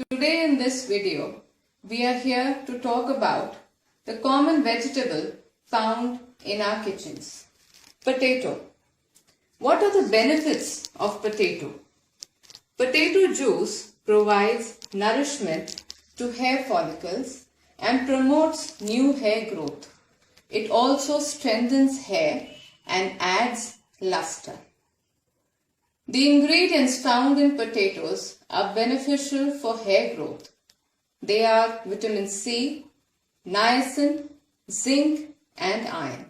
Today in this video, we are here to talk about the common vegetable found in our kitchens, potato. What are the benefits of potato? Potato juice provides nourishment to hair follicles and promotes new hair growth. It also strengthens hair and adds luster. The ingredients found in potatoes are beneficial for hair growth. They are vitamin C, niacin, zinc and iron.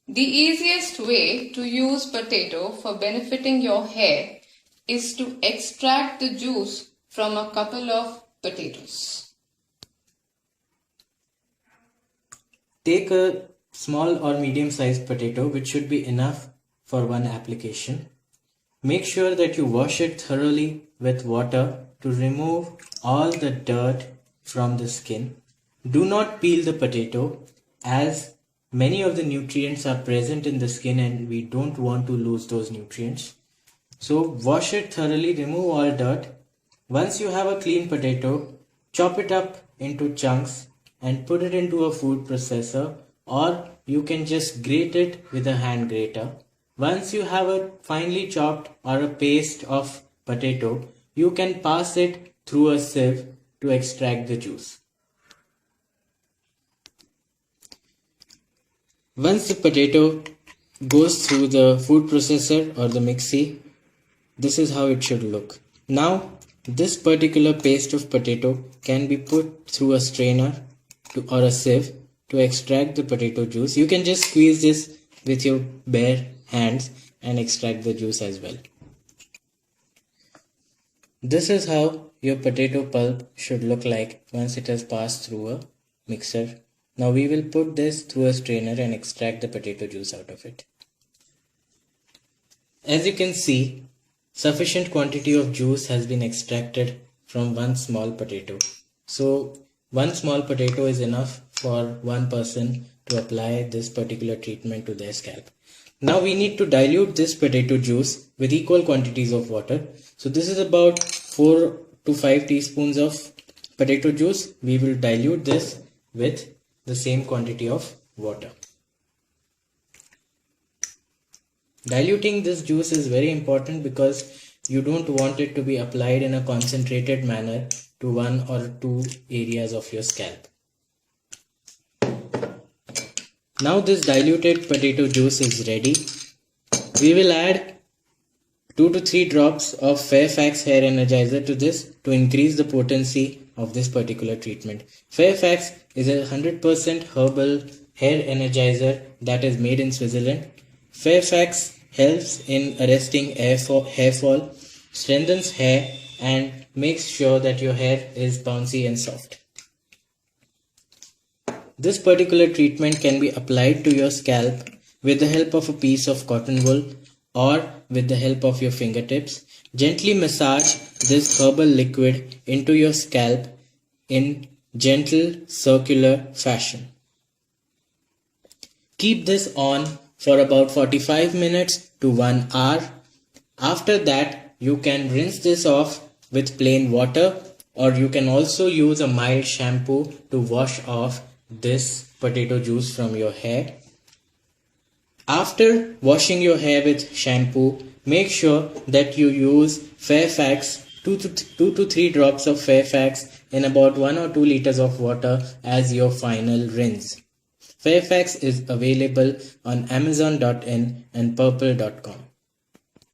The easiest way to use potato for benefiting your hair is to extract the juice from a couple of potatoes. Take a small or medium sized potato, which should be enough for one application. Make sure that you wash it thoroughly with water to remove all the dirt from the skin. Do not peel the potato, as many of the nutrients are present in the skin and we don't want to lose those nutrients. So wash it thoroughly, remove all dirt. Once you have a clean potato, chop it up into chunks and put it into a food processor, or you can just grate it with a hand grater. Once you have a finely chopped or a paste of potato, you can pass it through a sieve to extract the juice. Once the potato goes through the food processor or the mixie, this is how it should look. Now, this particular paste of potato can be put through a strainer or a sieve to extract the potato juice. You can just squeeze this with your bare hands and extract the juice as well. This is how your potato pulp should look like once it has passed through a mixer. Now we will put this through a strainer and extract the potato juice out of it. As you can see, sufficient quantity of juice has been extracted from one small potato. So one small potato is enough for one person to apply this particular treatment to their scalp. Now we need to dilute this potato juice with equal quantities of water. So this is about 4 to 5 teaspoons of potato juice. We will dilute this with the same quantity of water. Diluting this juice is very important because you don't want it to be applied in a concentrated manner to 1 or 2 areas of your scalp. Now this diluted potato juice is ready. We will add 2 to 3 drops of Fairfax hair energizer to this to increase the potency of this particular treatment. Fairfax is a 100% herbal hair energizer that is made in Switzerland. Fairfax helps in arresting hair fall, strengthens hair and makes sure that your hair is bouncy and soft. This particular treatment can be applied to your scalp with the help of a piece of cotton wool or with the help of your fingertips. Gently massage this herbal liquid into your scalp in gentle circular fashion. Keep this on for about 45 minutes to 1 hour. After that, you can rinse this off with plain water, or you can also use a mild shampoo to wash off this potato juice from your hair. After washing your hair with shampoo, make sure that you use Fairfax, 2 to 3 drops of Fairfax in about 1 or 2 liters of water as your final rinse. Fairfax is available on Amazon.in and Purple.com.